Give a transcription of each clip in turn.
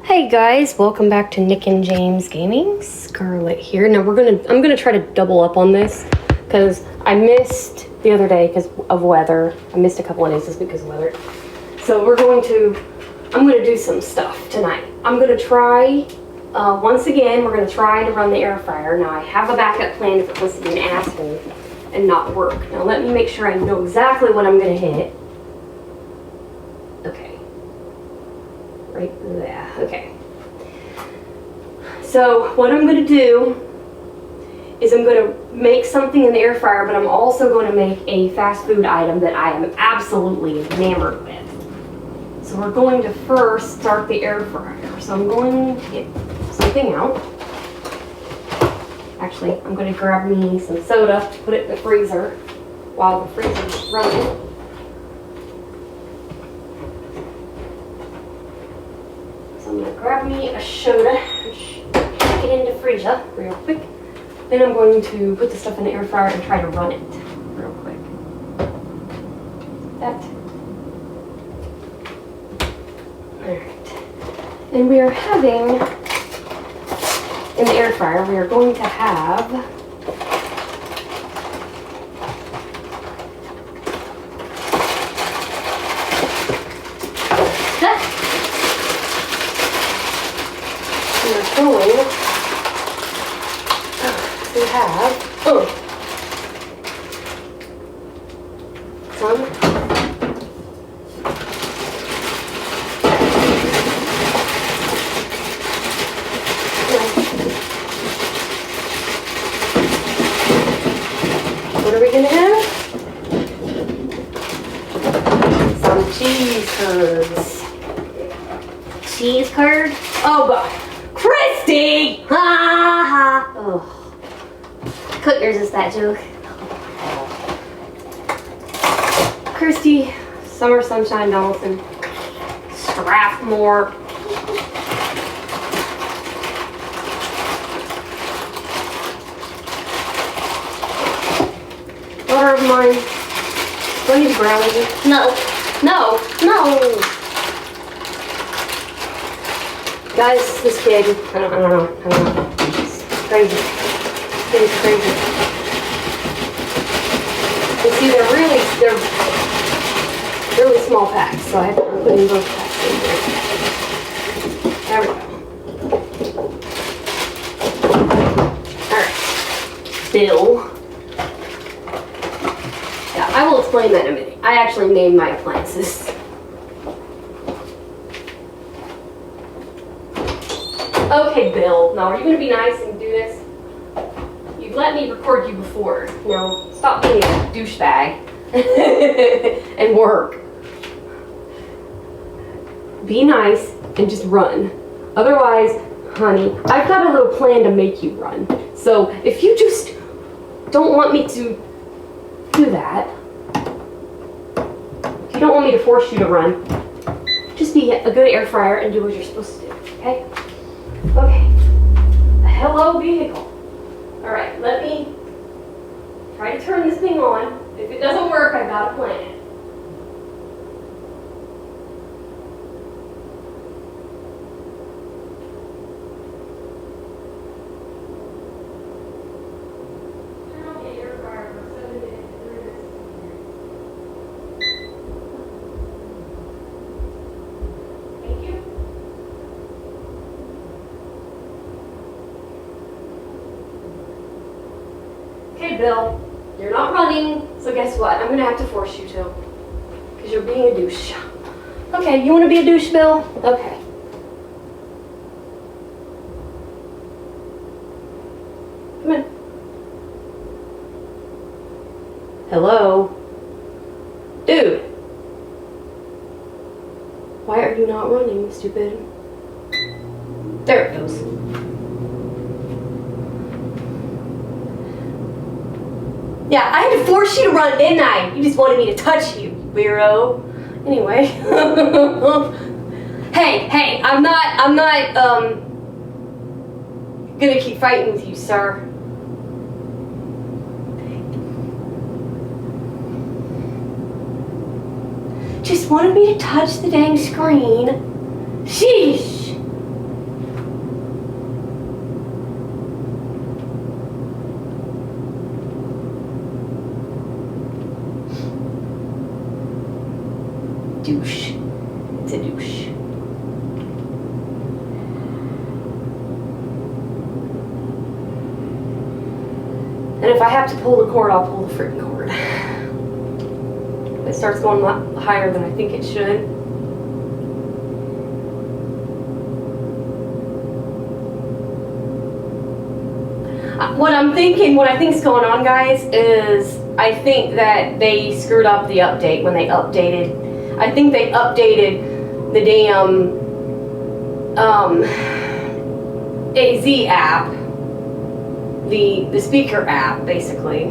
Hey guys, welcome back to Nick and James Gaming. Scarlett here. Now I'm gonna try to double up on this because I missed the other day because of weather. I missed a couple of days just because of weather. So I'm gonna do some stuff tonight. I'm gonna try, once again, we're gonna try to run the air fryer. Now I have a backup plan if it wants to be an asshole and not work. Now let me make sure I know exactly what I'm gonna hit. Okay. Right there, okay. So what I'm gonna do is I'm gonna make something in the air fryer, but I'm also gonna make a fast food item that I am absolutely enamored with. So we're going to first start the air fryer. So I'm going to get something out. Actually, I'm gonna grab me some soda, put it in the freezer while the freezer's running. I'm going to grab me a soda and stick it in the freezer real quick. Then I'm going to put the stuff in the air fryer and try to run it real quick. That. Alright. And we are having, in the air fryer, we are going to have some what are we gonna have? Some cheese curds. Cheese curd? Oh God. Christy! Ha ha! Oh. Could resist that joke. Christy, Summer Sunshine Donaldson, Strathmore. Water of mine. Do I need to ground it? No. No. No. Guys, this kid, I don't know. It's crazy. This kid is crazy. You see, they're really small packs, so I have to put in both packs in here. There we go. Alright. Bill. Yeah, I will explain that in a minute. I actually named my appliances. Okay, Bill. Now, are you going to be nice and do this? You've let me record you before. Now, stop being a douchebag and work. Be nice and just run. Otherwise, honey, I've got a little plan to make you run. So, if you just don't want me to do that, if you don't want me to force you to run, just be a good air fryer and do what you're supposed to do, okay? Okay, hello vehicle. All right, let me try to turn this thing on. If it doesn't work, I've got a plan. Turn on the air fryer for 7 minutes. Thank you. Okay, Bill, you're not running, so guess what? I'm gonna have to force you to, because you're being a douche. Okay, you wanna be a douche, Bill? Okay. Come in. Hello? Dude! Why are you not running, stupid? There it goes. Yeah, I had to force you to run, didn't I? You just wanted me to touch you, weirdo. Anyway. Hey, I'm not, gonna keep fighting with you, sir. Just wanted me to touch the dang screen. Sheesh. douche. It's a douche. And if I have to pull the cord, I'll pull the freaking cord. It starts going a lot higher than I think it should. What I think's going on, guys, is I think that they screwed up the update when they updated. I think they updated the damn AZ app, the speaker app, basically.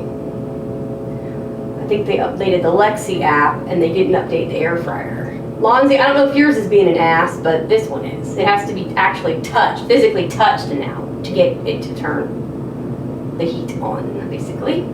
I think they updated the Lexi app and they didn't update the air fryer. Lonzy, I don't know if yours is being an ass, but this one is. It has to be actually touched, physically touched now to get it to turn the heat on, basically.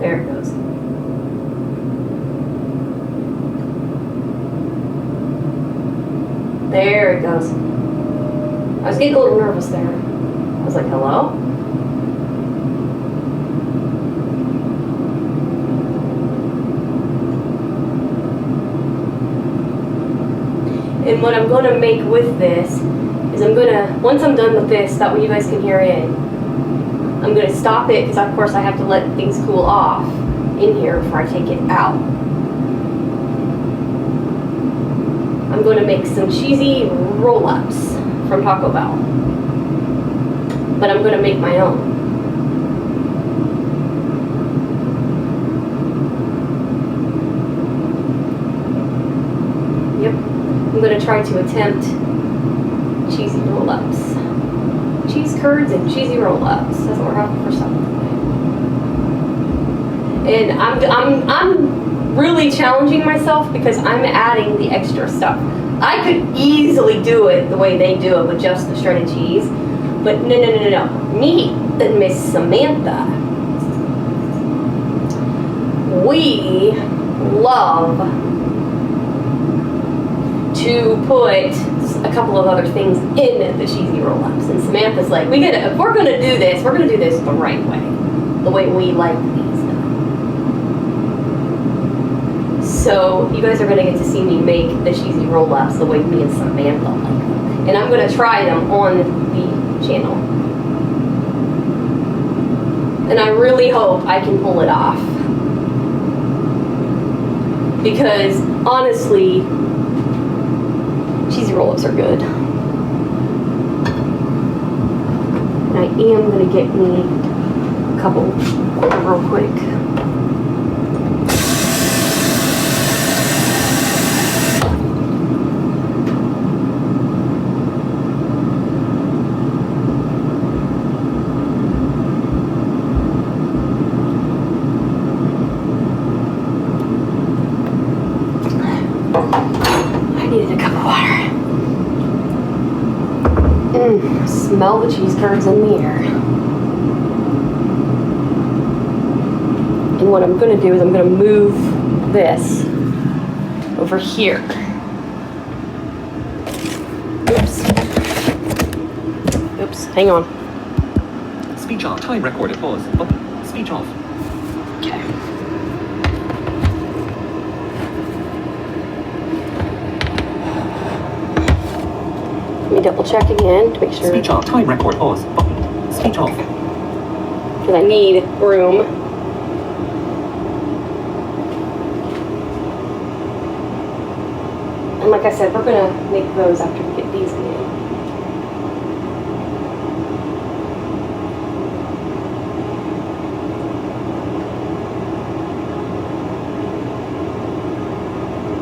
There it goes. There it goes. I was getting a little nervous there. I was like, hello? And what I'm going to make with this is once I'm done with this, that way you guys can hear it, I'm going to stop it because of course I have to let things cool off in here before I take it out. I'm going to make some cheesy roll-ups from Taco Bell, but I'm going to make my own. Yep, I'm going to try to attempt cheesy roll-ups. Cheese curds and cheesy roll-ups. That's what we're having for supper today. And I'm really challenging myself because I'm adding the extra stuff. I could easily do it the way they do it with just the shredded cheese, but no. Me and Miss Samantha, we love to put a couple of other things in the cheesy roll-ups, and Samantha's like, if we're gonna do this, we're gonna do this the right way, the way we like these done. So you guys are gonna get to see me make the cheesy roll-ups the way me and Samantha like them, and I'm gonna try them on the channel, and I really hope I can pull it off, because honestly, cheesy roll-ups are good. And I am going to get me a couple real quick. I needed a cup of water. Smell the cheese curds in the air. And what I'm going to do is I'm going to move this over here. Oops, hang on. Speech off. Time recorded. Pause. Button. Speech off. Okay. Let me double check again to make sure. Speech off. Time record. Pause. Button. Speech off. Because I need room. And like I said, we're going to make those after we get these in.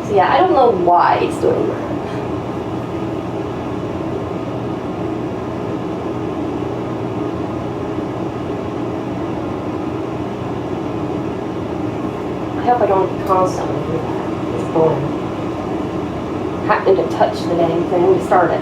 So yeah, I don't know why it's doing that. I hope I don't constantly do that. It's boring. Happening to touch the dang thing to start it.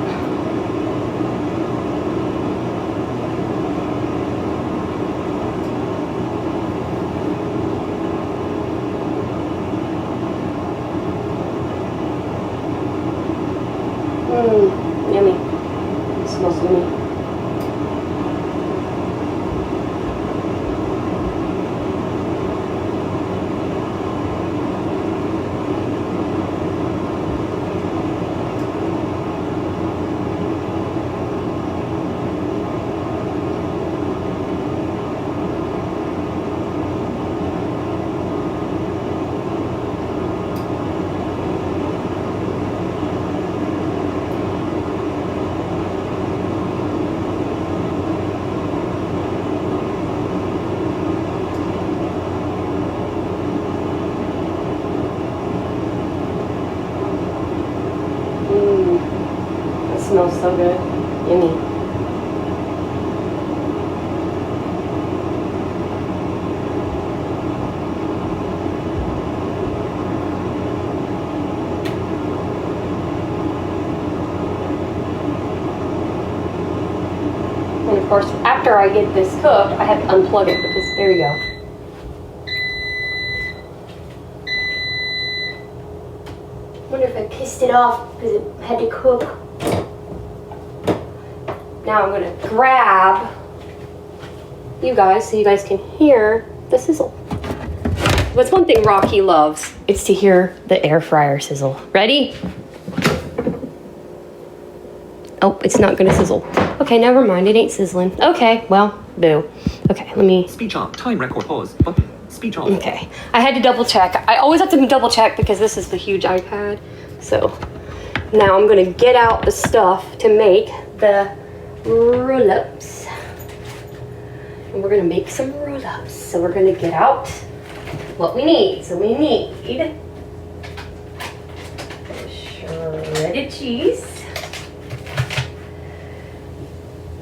so good. Yummy. And of course, after I get this cooked, I have to unplug it because there you go. I wonder if I pissed it off because it had to cook. Now I'm gonna grab you guys so you guys can hear the sizzle. What's one thing Rocky loves? It's to hear the air fryer sizzle. Ready? Oh, it's not gonna sizzle. Okay, never mind, it ain't sizzling. Okay, well, boo. Okay, let me... Speech off. Time record pause button. Speech off. Okay, I had to double check. I always have to double check because this is the huge iPad. So now I'm gonna get out the stuff to make the roll-ups. And we're gonna make some roll-ups. So we're gonna get out what we need. So we need shredded cheese,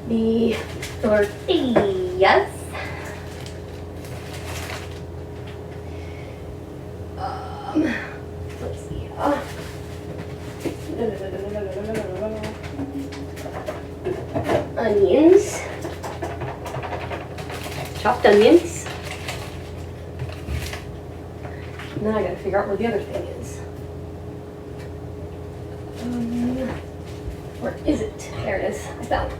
the tortillas, let's see, onions, chopped onions, and then I gotta figure out where the other thing is. Where is it? There it is. I found it.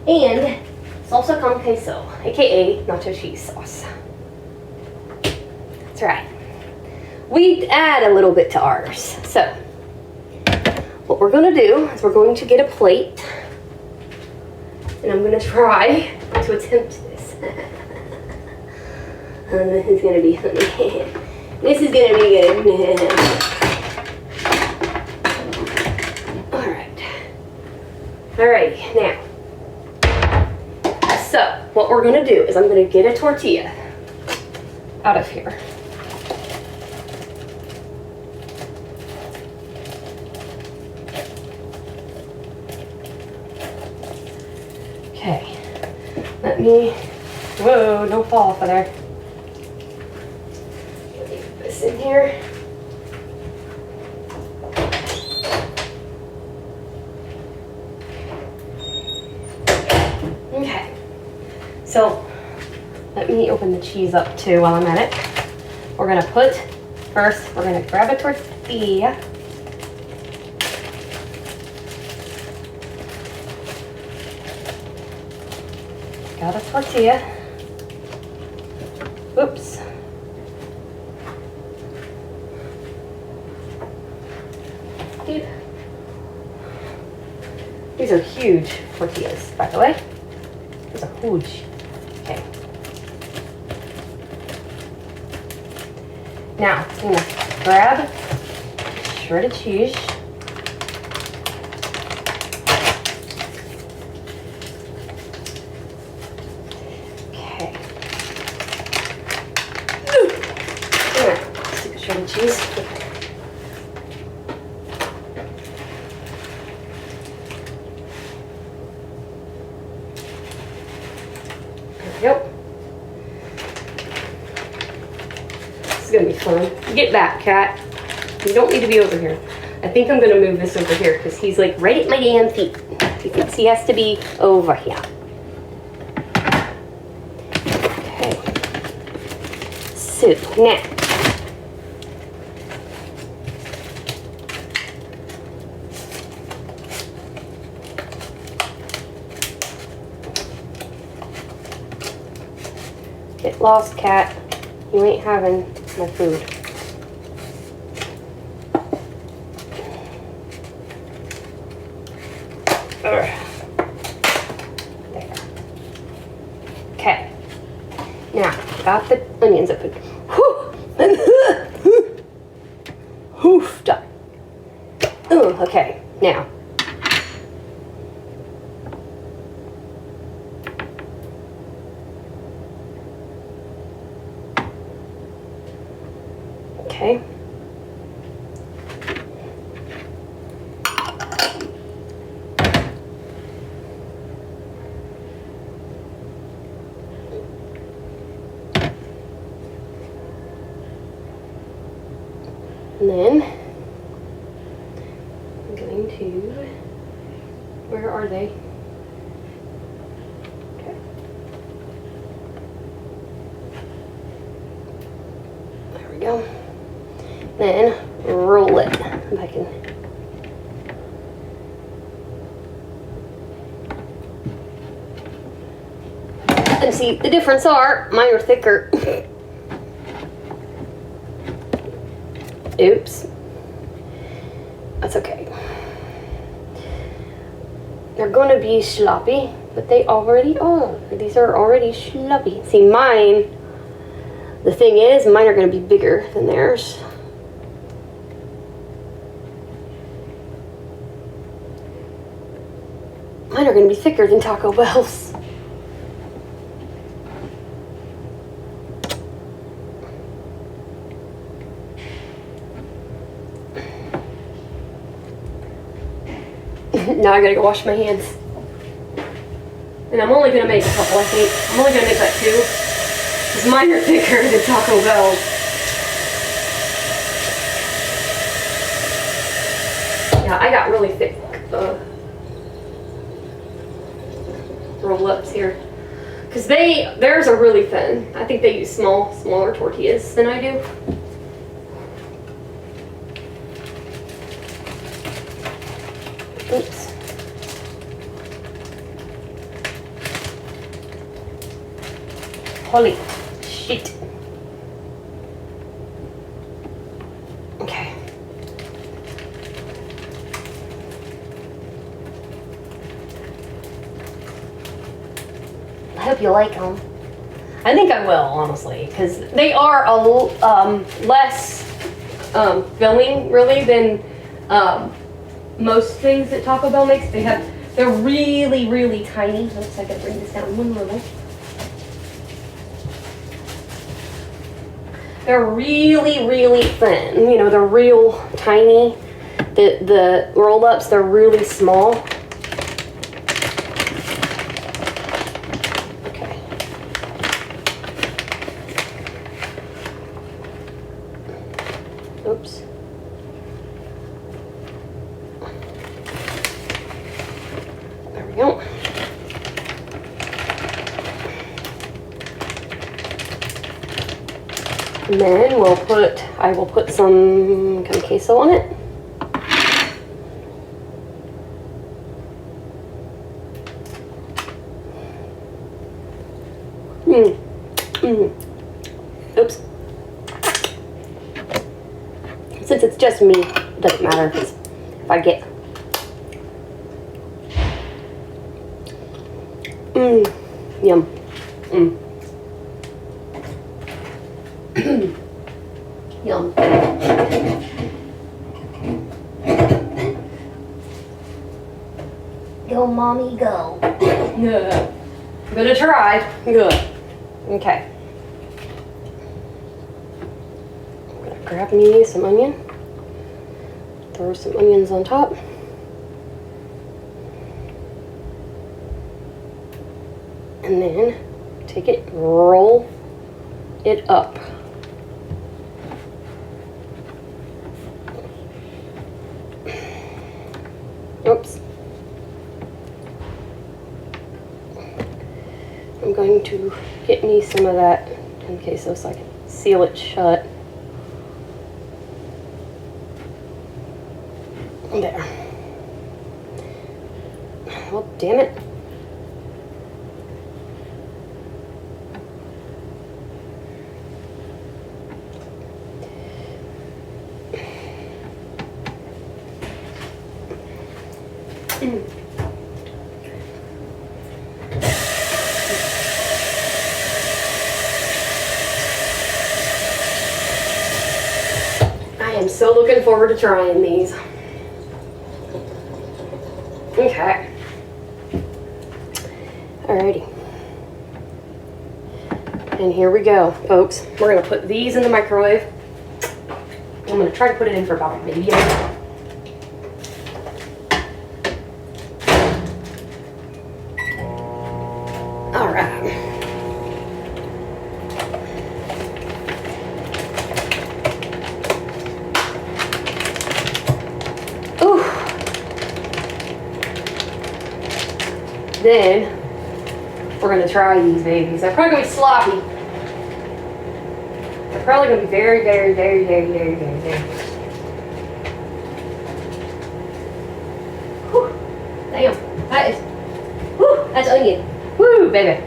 And salsa con queso, aka nacho cheese sauce. That's right. We add a little bit to ours. So what we're gonna do is we're going to get a plate, and I'm gonna try to attempt this. And this is gonna be this is gonna be good. Alrighty, now. So what we're gonna do is I'm gonna get a tortilla out of here. Okay, let me, whoa, don't fall off of there. Let me put this in here. Okay, so let me open the cheese up too while I'm at it. We're gonna put, first, we're gonna grab a tortilla. Got a tortilla. Oops. Dude. These are huge tortillas, by the way. These are huge. Okay. Now, I'm gonna grab shredded cheese. Okay. Stick the shredded cheese. Yep. This is gonna be fun. Get back, cat. You don't need to be over here. I think I'm gonna move this over here because he's like right at my damn feet. He thinks he has to be over here. Okay. So now. Get lost, cat. You ain't having my food. There. Okay. Now, got the onions open. Oof, done. Oh, okay. Now. Okay. And then I'm going to, where are they? Okay. There we go. Then roll it. If I can. And see, the difference are, mine are thicker. Oops. That's okay. They're going to be sloppy, but they already are. These are already sloppy. See, mine, the thing is, mine are going to be bigger than theirs. Mine are going to be thicker than Taco Bell's. Now I gotta go wash my hands. And I'm only gonna make a couple, I think. I'm only gonna make like 2. Because mine are thicker than Taco Bell's. Yeah, I got really thick roll-ups here. Because theirs are really thin. I think they use smaller tortillas than I do. Oops. Holy shit. Okay. I hope you like them. I think I will, honestly, because they are a less filling, really, than most things that Taco Bell makes. They're really, really tiny. Oops, I gotta bring this down one level. They're really, really thin. You know, they're real tiny. The roll-ups, they're really small. Okay. Oops. There we go. And then I will put some kind of queso on it. Oops. Since it's just me, it doesn't matter if I get. Yum. Yum. Go, mommy, go. Yeah. I'm gonna try. Good. Okay. I'm gonna grab me some onion. Throw some onions on top. And then take it, roll it up. Oops. I'm going to get me some of that in queso so I can seal it shut. There. Oh, damn it. I am so looking forward to trying these. Okay. Alrighty. And here we go, folks. We're gonna put these in the microwave. I'm gonna try to put it in for about maybe an hour. All right. then we're gonna try these babies. They're probably gonna be sloppy. They're probably gonna be very, very, very, very, very, very, very. Whew. Damn, that is, whew, that's onion. Woo, baby.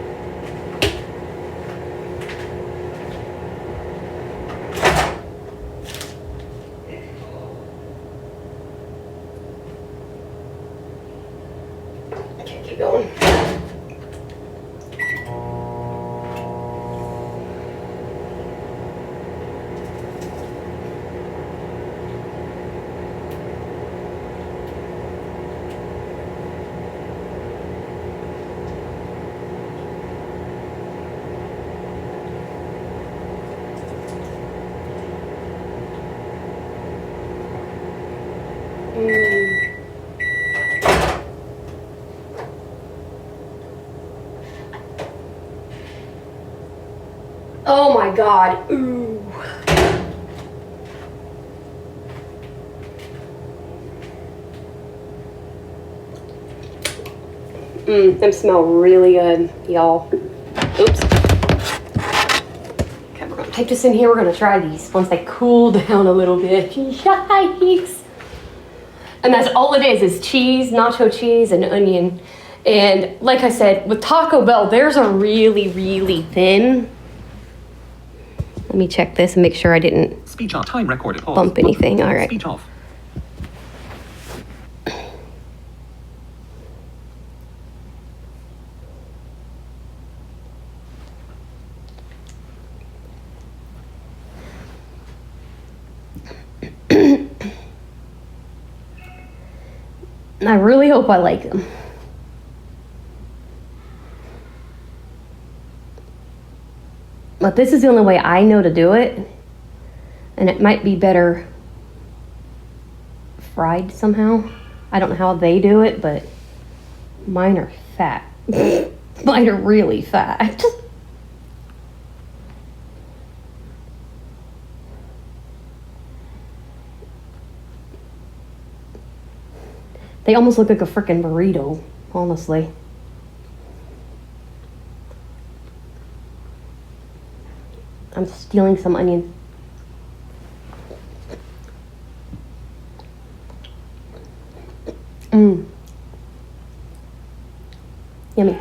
Okay, keep going. Oh my God. Ooh. Them smell really good, y'all. Oops. Okay, we're gonna take this in here. We're gonna try these once they cool down a little bit. Yikes. And that's all it is cheese, nacho cheese, and onion. And like I said, with Taco Bell, theirs are really, really thin. Let me check this and make sure I didn't Speech off. Time recorded. Pause. bump anything. All right. Speech off. I really hope I like them. But this is the only way I know to do it. And it might be better fried somehow. I don't know how they do it, but mine are fat. Mine are really fat. They almost look like a freaking burrito, honestly. I'm stealing some onion. Yummy.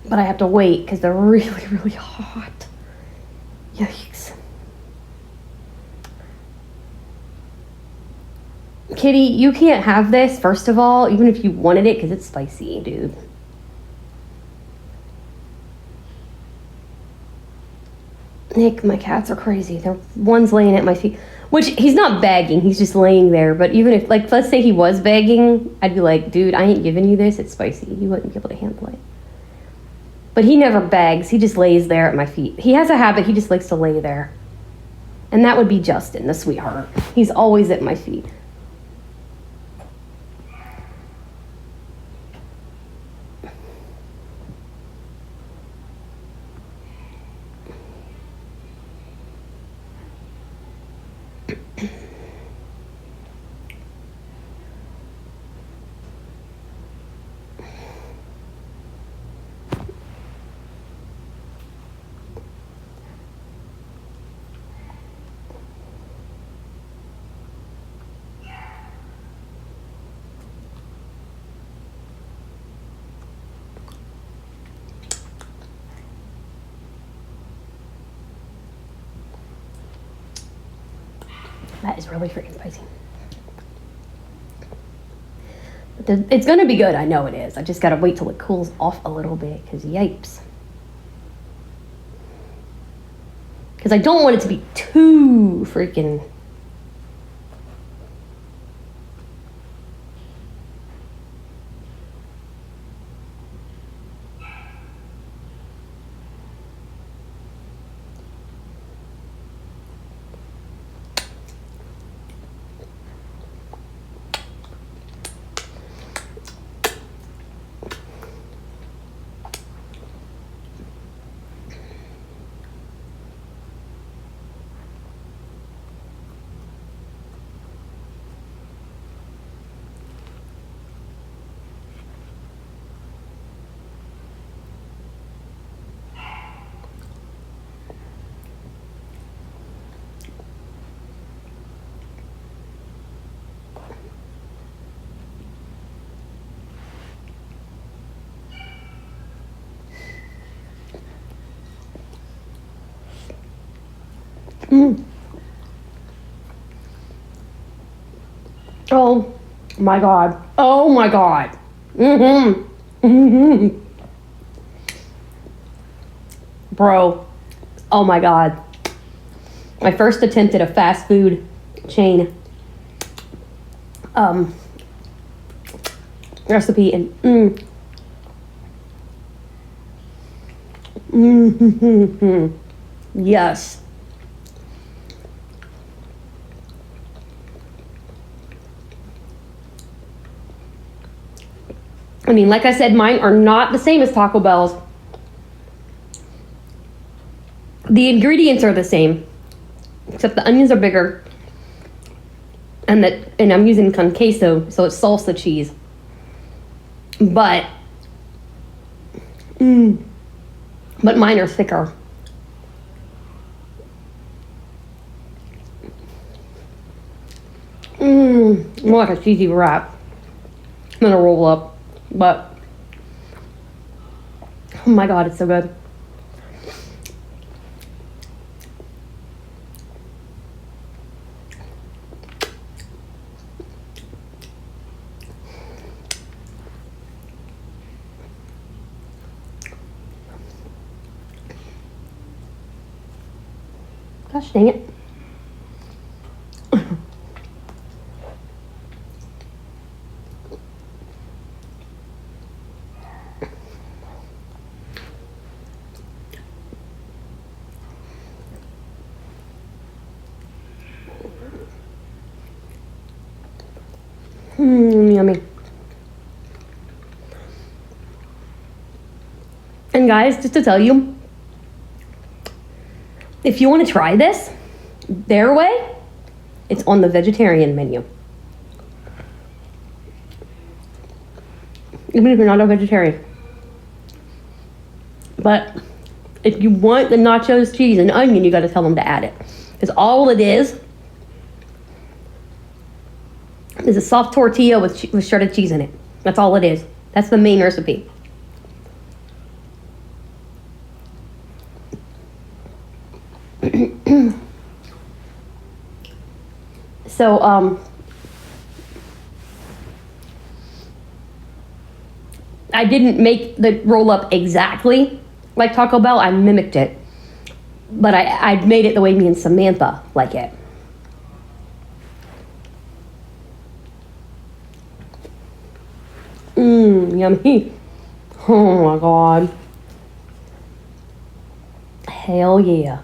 But I have to wait because they're really, really hot. Yikes. Kitty, you can't have this, first of all, even if you wanted it, because it's spicy, dude. Nick, my cats are crazy. One's laying at my feet, which he's not begging, he's just laying there. But even if, like, let's say he was begging, I'd be like, dude, I ain't giving you this, it's spicy. You wouldn't be able to handle it. But he never begs, he just lays there at my feet. He has a habit, he just likes to lay there. And that would be Justin, the sweetheart. He's always at my feet. That is really freaking spicy. It's gonna be good, I know it is. I just gotta wait till it cools off a little bit, because yipes. Because I don't want it to be too freaking... Oh my God. Oh my God. Mm-hmm. Bro. Oh my God. My first attempt at a fast food chain recipe, and yes. I mean, like I said, mine are not the same as Taco Bell's. The ingredients are the same, except the onions are bigger, and I'm using con queso, so it's salsa cheese. But mine are thicker. More like a cheesy wrap than a roll up, but oh my God, it's so good. Gosh dang it. Yummy. And guys, just to tell you, if you want to try this their way, it's on the vegetarian menu. Even if you're not a vegetarian. But if you want the nachos, cheese, and onion, you got to tell them to add it. Because all it is a soft tortilla with shredded cheese in it. That's all it is. That's the main recipe. So, I didn't make the roll up exactly like Taco Bell. I mimicked it. But I made it the way me and Samantha like it. Yummy. Oh my God. Hell yeah.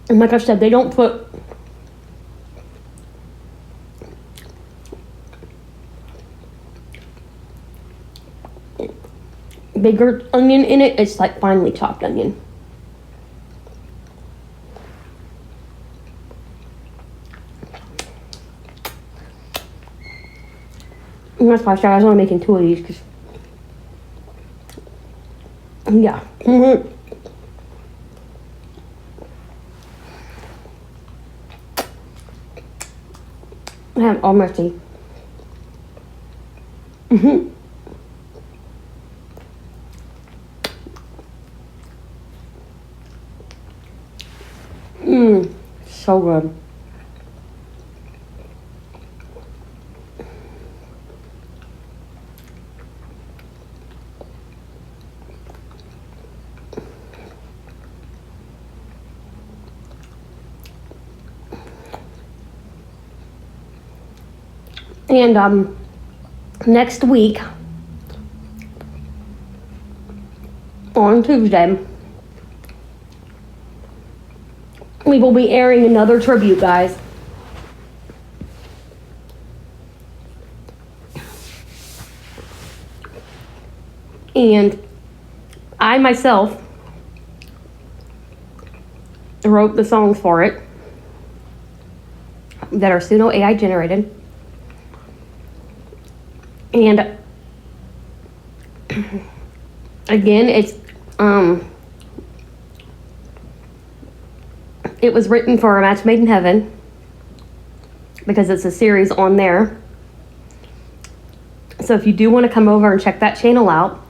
And like I said, they don't put bigger onion in it. It's like finely chopped onion. And that's why I was only making 2 of these, because yeah. I have all mercy. So good. And next week on Tuesday, we will be airing another tribute, guys. And I myself wrote the songs for it that are pseudo AI generated. And Again, it was written for A Match Made in Heaven because it's a series on there. So if you do want to come over and check that channel out,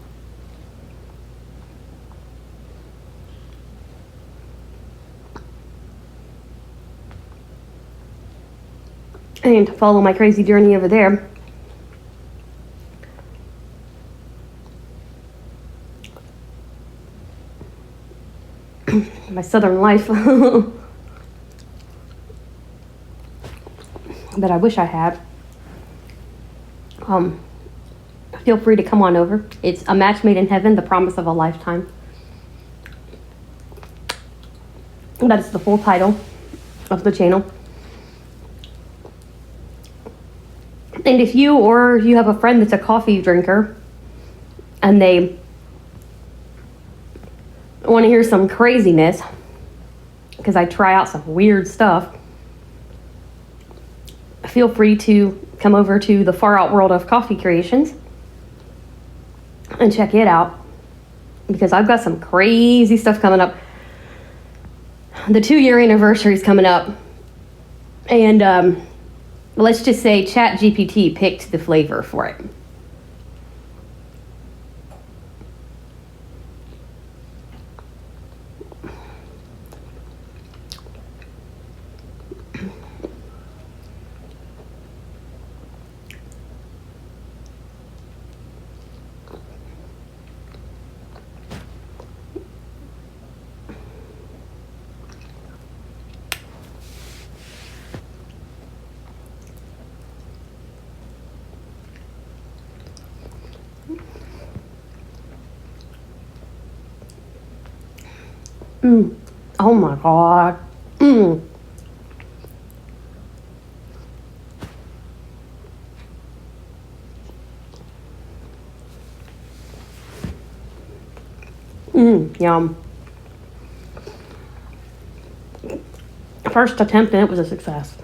and to follow my crazy journey over there, my southern life that I wish I had, feel free to come on over. It's A Match Made in Heaven, The Promise of a Lifetime. That is the full title of the channel. And if you have a friend that's a coffee drinker and they want to hear some craziness, because I try out some weird stuff, feel free to come over to the Far Out World of Coffee Creations and check it out, because I've got some crazy stuff coming up. The 2-year anniversary is coming up, and let's just say ChatGPT picked the flavor for it. Oh my God. Yum. First attempt and it was a success.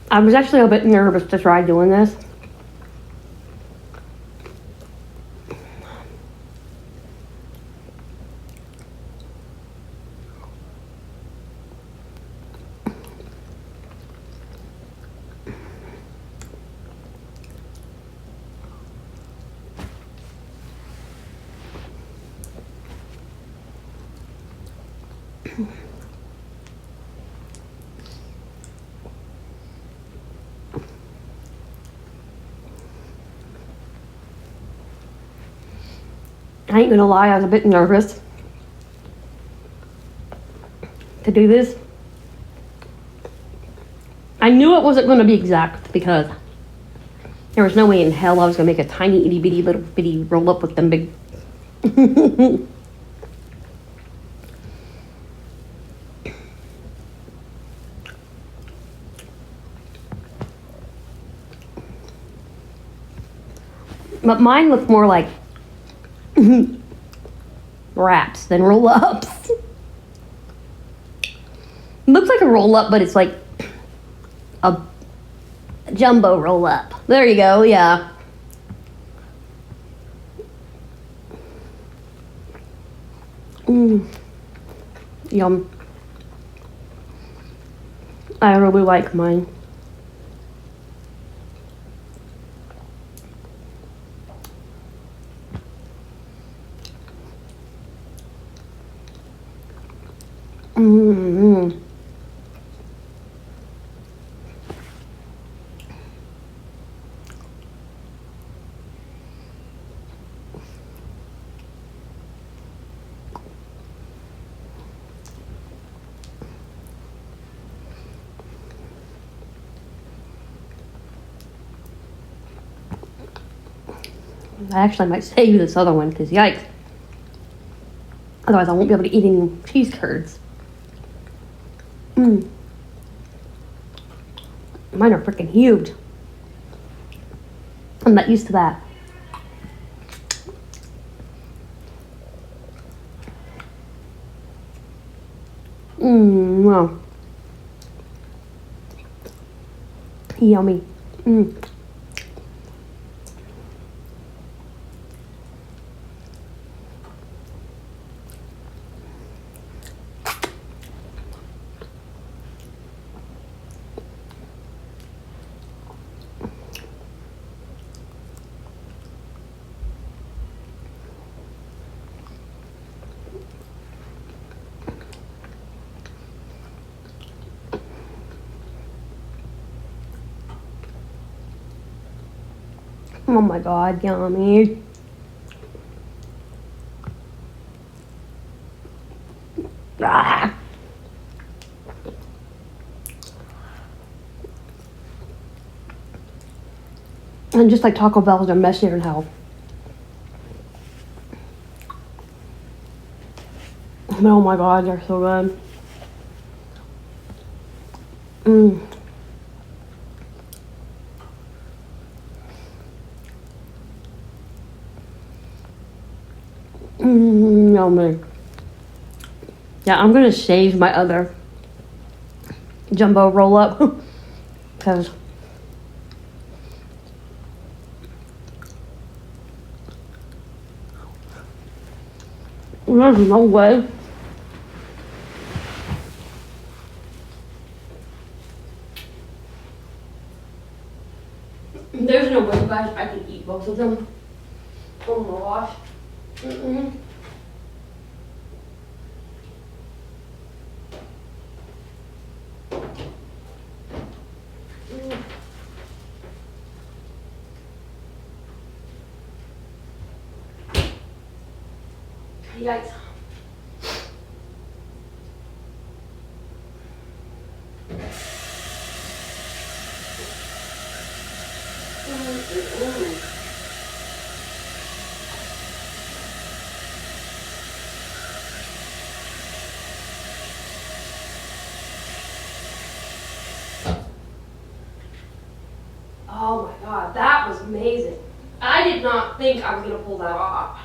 I was actually a bit nervous to try doing this. I ain't gonna lie, I was a bit nervous to do this. I knew it wasn't gonna be exact because there was no way in hell I was gonna make a tiny itty bitty little bitty roll up with them big. But mine look more like wraps than roll-ups. Looks like a roll-up, but it's like a jumbo roll-up. There you go, yeah. Yum. I really like mine. I actually might save this other one because yikes. Otherwise I won't be able to eat any cheese curds. Mine are freaking huge. I'm not used to that. Wow. Yummy. Oh my god, yummy. Ah. And just like Taco Bell's, they're messier than hell. But oh my god, they're so good. Yummy. Yeah, I'm gonna save my other jumbo roll up because there's no way. There's no way, guys, I can eat both of them. Oh my gosh. Yikes. Oh my god, that was amazing. I did not think I was gonna pull that off.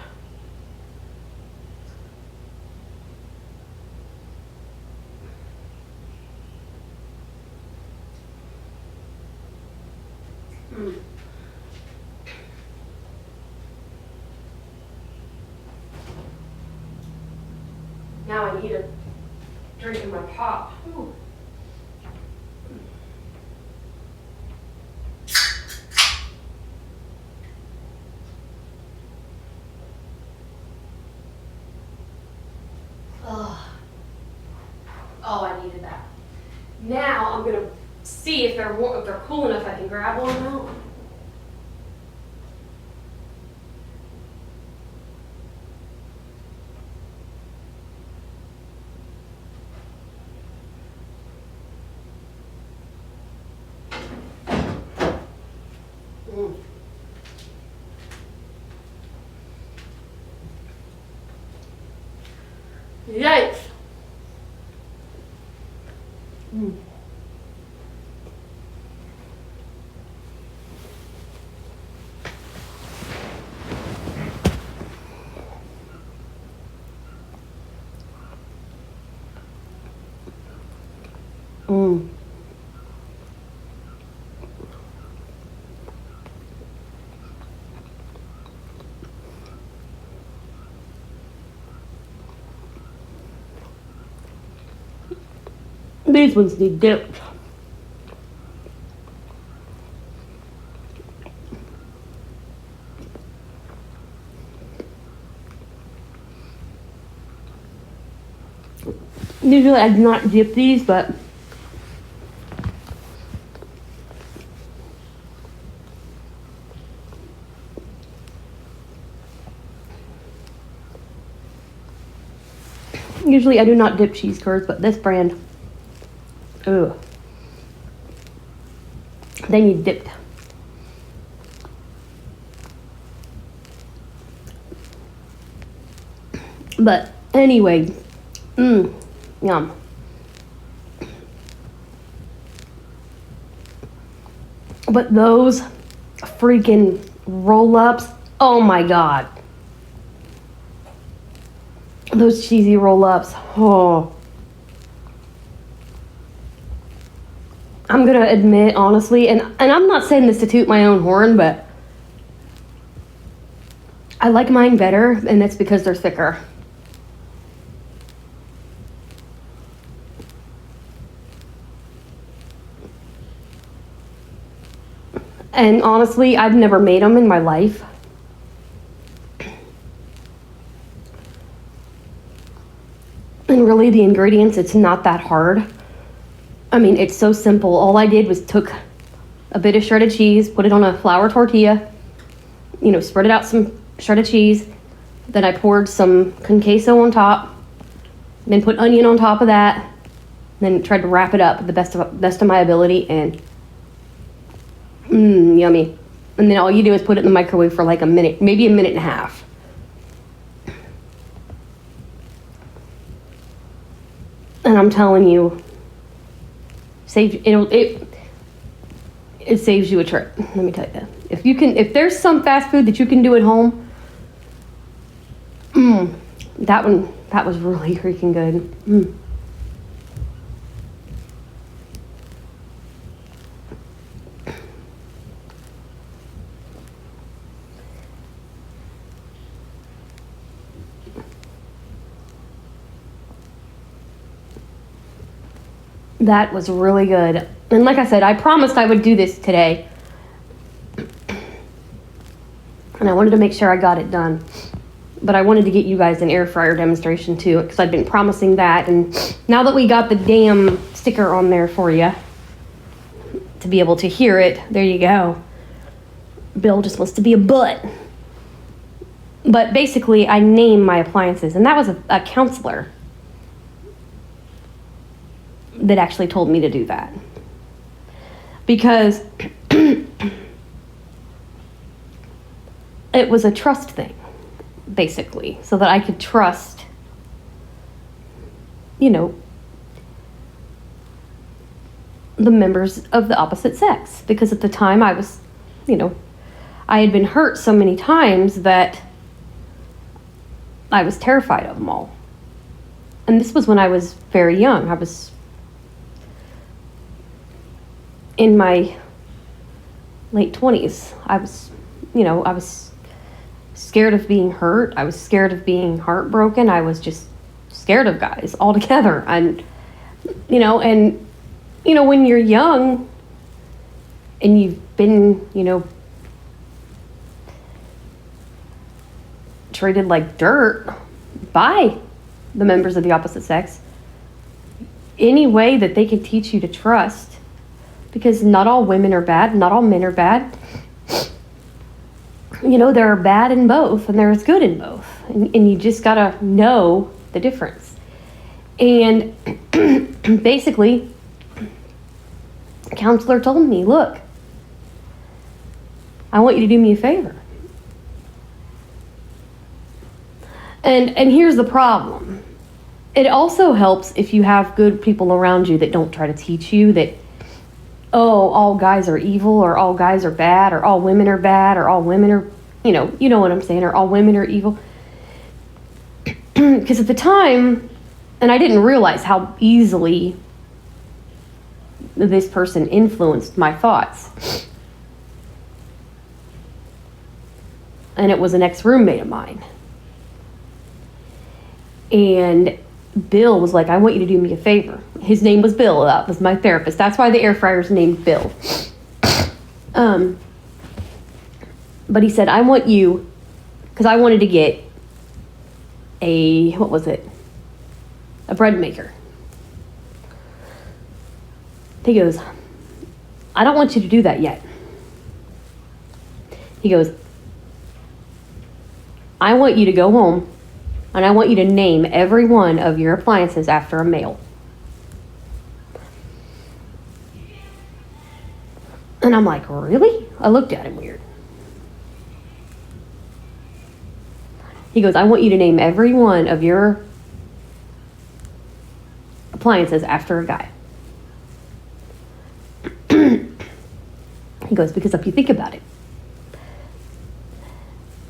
Now I need a drink in my pop. Ooh. Oh, I needed that. Now I'm gonna see if they're cool enough I can grab one out. Yikes. These ones need dip. Usually I do not dip these, but usually I do not dip cheese curds, but this brand, ooh, they need dipped. But anyway, yum. But those freaking roll-ups, oh my god. Those cheesy roll-ups, oh. I'm going to admit, honestly, and I'm not saying this to toot my own horn, but I like mine better, and that's because they're thicker. And honestly, I've never made them in my life. And really, the ingredients, it's not that hard. I mean, it's so simple. All I did was took a bit of shredded cheese, put it on a flour tortilla, spread it out some shredded cheese. Then I poured some con queso on top, then put onion on top of that, then tried to wrap it up to the best of my ability, and yummy. And then all you do is put it in the microwave for like a minute, maybe a minute and a half. And I'm telling you, it saves you a trip. Let me tell you, if there's some fast food that you can do at home, that was really freaking good. That was really good. And like I said, I promised I would do this today. And I wanted to make sure I got it done. But I wanted to get you guys an air fryer demonstration too, because I've been promising that. And now that we got the damn sticker on there for you to be able to hear it, there you go. Bill just wants to be a butt. But basically, I name my appliances. And that was a counselor that actually told me to do that. Because it was a trust thing, basically, so that I could trust, the members of the opposite sex. Because at the time I was, I had been hurt so many times that I was terrified of them all. And this was when I was very young. I was in my late 20s. I was scared of being hurt. I was scared of being heartbroken. I was just scared of guys altogether. And, when you're young and you've been, treated like dirt by the members of the opposite sex, any way that they can teach you to trust, because not all women are bad, not all men are bad. There are bad in both, and there's good in both. And you just gotta know the difference. And basically, the counselor told me, look, I want you to do me a favor. And here's the problem. It also helps if you have good people around you that don't try to teach you that, all guys are evil, or all guys are bad, or all women are bad, or all women are, you know what I'm saying, or all women are evil. Because at the time, and I didn't realize how easily this person influenced my thoughts. And it was an ex-roommate of mine. And Bill was like, I want you to do me a favor. His name was Bill. That was my therapist. That's why the air fryer's named Bill. But he said, I want you, because I wanted to get a bread maker. He goes, I don't want you to do that yet. He goes, I want you to go home and I want you to name every one of your appliances after a male. And I'm like, really? I looked at him weird. He goes, I want you to name every one of your appliances after a guy. He goes, because if you think about it,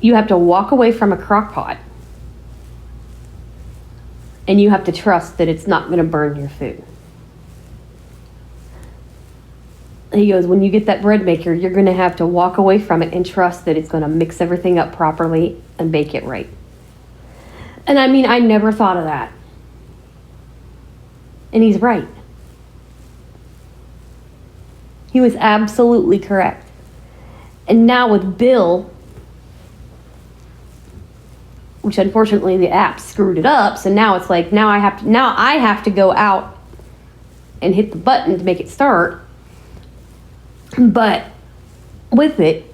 you have to walk away from a crock pot and you have to trust that it's not going to burn your food. He goes, when you get that bread maker, you're going to have to walk away from it and trust that it's going to mix everything up properly and bake it right. And I mean, I never thought of that. And he's right. He was absolutely correct. And now with Bill, which unfortunately the app screwed it up, so now it's like now I have to go out and hit the button to make it start. But with it,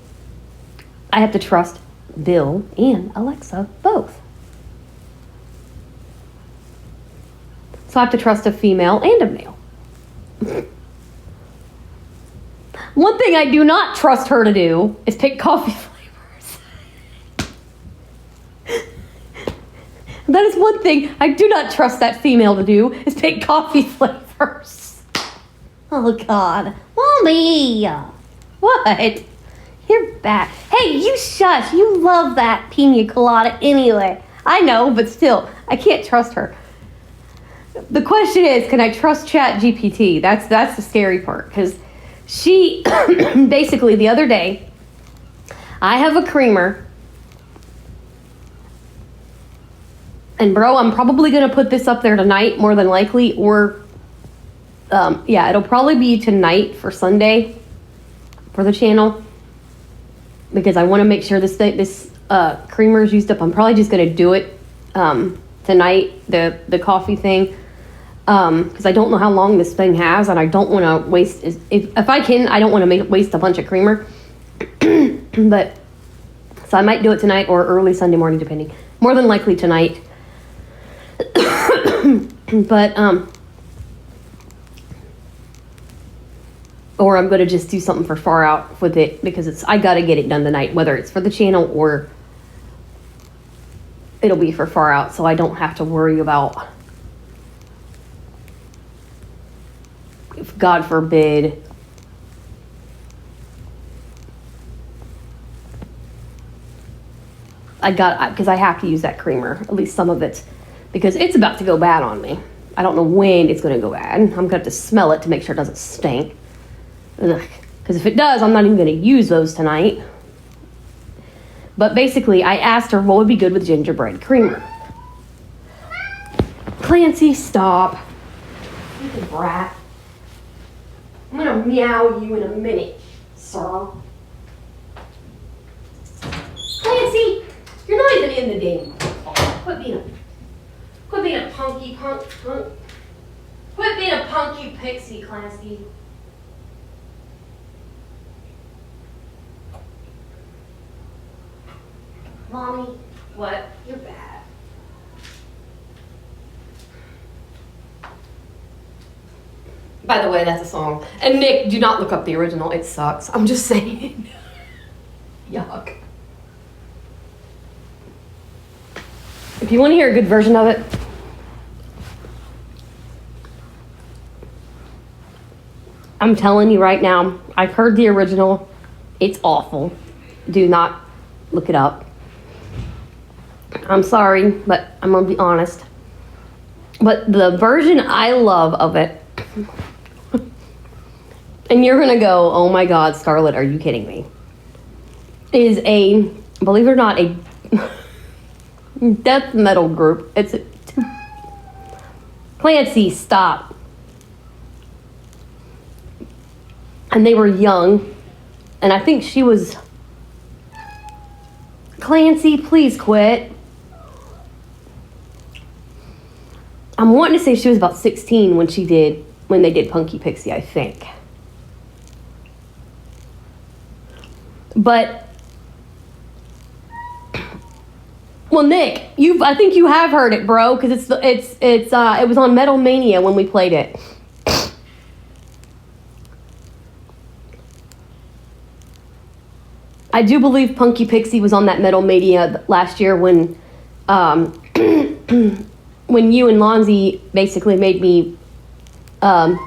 I have to trust Bill and Alexa both. So I have to trust a female and a male. One thing I do not trust her to do is pick coffee flavors. That is one thing I do not trust that female to do, is pick coffee flavors. Oh, God. Mommy! What? You're bad. Hey, you shush. You love that pina colada anyway. I know, but still, I can't trust her. The question is, can I trust ChatGPT? That's the scary part, because she, basically the other day, I have a creamer, and bro, I'm probably going to put this up there tonight, more than likely, or, yeah, it'll probably be tonight for Sunday for the channel, because I want to make sure this creamer is used up. I'm probably just going to do it tonight, the coffee thing, because I don't know how long this thing has, and I don't want to waste, if I can, I don't want to waste a bunch of creamer. But so I might do it tonight or early Sunday morning, depending. More than likely tonight. But or I'm going to just do something for far out with it, because I got to get it done tonight, whether it's for the channel or it'll be for far out, so I don't have to worry about, if God forbid, because I have to use that creamer, at least some of it, because it's about to go bad on me. I don't know when it's going to go bad. I'm going to have to smell it to make sure it doesn't stink. Because if it does, I'm not even going to use those tonight. But basically, I asked her what would be good with gingerbread creamer. Clancy, stop. You can brat. I'm going to meow you in a minute, sir. Clancy, you're not even in the game. Quit being a punky punk. Quit being a punky pixie, Clancy. Mommy, what? You're bad. By the way, that's a song. And Nick, do not look up the original. It sucks. I'm just saying. Yuck. If you want to hear a good version of it, I'm telling you right now, I've heard the original. It's awful. Do not look it up. I'm sorry, but I'm going to be honest. But the version I love of it, and you're going to go, oh my God, Scarlett, are you kidding me? Is a, believe it or not, a death metal group. It's a, Clancy, stop. And they were young, and I think she was, Clancy, please quit. I'm wanting to say she was about 16 when they did Punky Pixie, I think. But, well, Nick, I think you have heard it, bro, because it was on Metal Mania when we played it. I do believe Punky Pixie was on that Metal Mania last year when when you and Lonzy basically made me run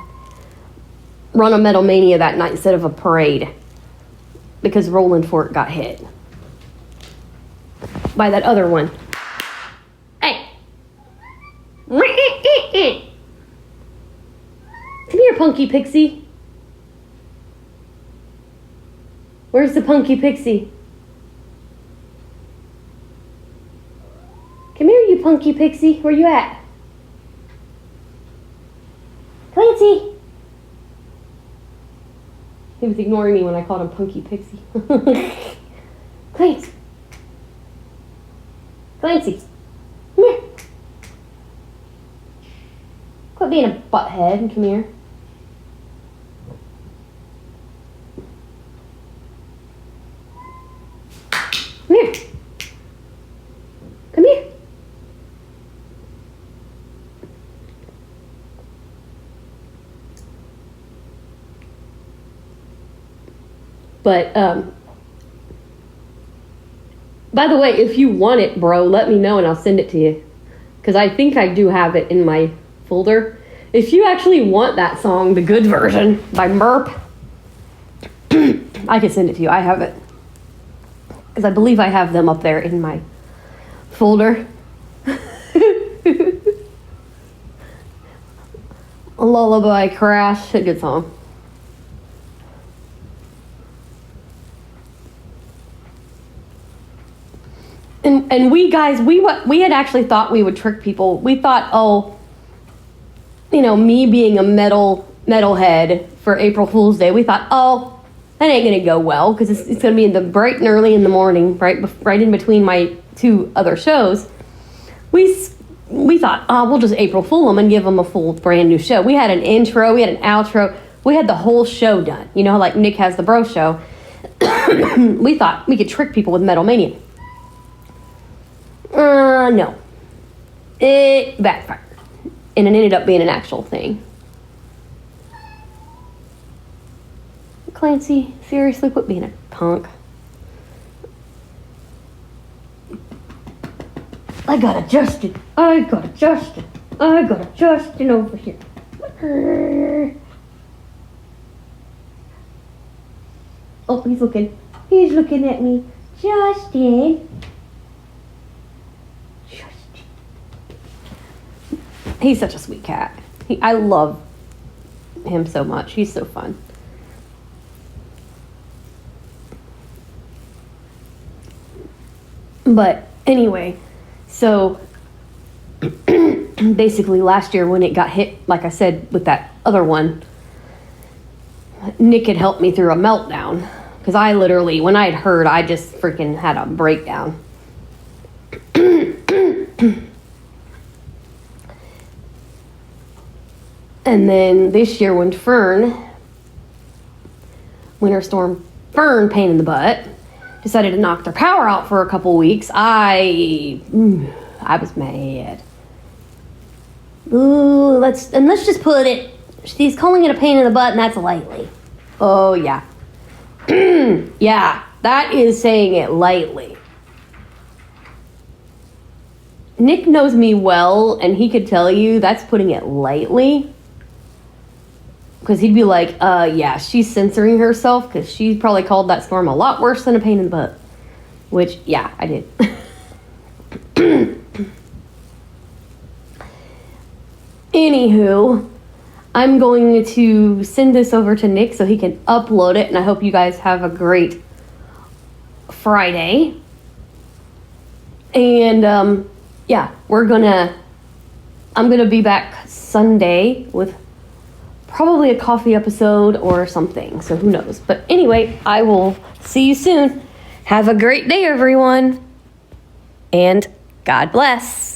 a Metal Mania that night instead of a parade, because Roland Fort got hit by that other one. Hey. Come here, Punky Pixie. Where's the punky pixie? Come here, you punky pixie. Where you at? Clancy! He was ignoring me when I called him punky pixie. Clancy! Clancy! Come here! Quit being a butthead and come here. Come here. Come here. But, by the way, if you want it, bro, let me know and I'll send it to you. Because I think I do have it in my folder. If you actually want that song, the good version by Merp, I can send it to you. I have it. Because I believe I have them up there in my folder. A Lullaby Crash, a good song. And we guys, we had actually thought we would trick people. We thought, oh, you know, me being a metalhead for April Fool's Day, we thought, oh, that ain't gonna go well because it's gonna be in the bright and early in the morning, right in between my two other shows. We thought, oh, we'll just April Fool them and give them a full brand new show. We had an intro, we had an outro, we had the whole show done. You know, like Nick has the Bro Show. We thought we could trick people with Metal Mania. No. It backfired. And it ended up being an actual thing. Clancy, seriously, quit being a punk. I got Justin over here. Oh, he's looking at me. Justin. He's such a sweet cat. I love him so much. He's so fun. But anyway, so basically last year when it got hit, like I said, with that other one, Nick had helped me through a meltdown. Because I literally, when I had heard, I just freaking had a breakdown. And then this year when Winter Storm Fern, pain in the butt, decided to knock their power out for a couple weeks, I was mad. Ooh, let's just put it, she's calling it a pain in the butt and that's lightly. Oh yeah. Yeah, that is saying it lightly. Nick knows me well and he could tell you that's putting it lightly. Because he'd be like, yeah, she's censoring herself because she probably called that storm a lot worse than a pain in the butt. Which, yeah, I did. Anywho, I'm going to send this over to Nick so he can upload it. And I hope you guys have a great Friday. And, yeah, I'm going to be back Sunday with probably a coffee episode or something, so who knows. But anyway, I will see you soon. Have a great day, everyone, and God bless.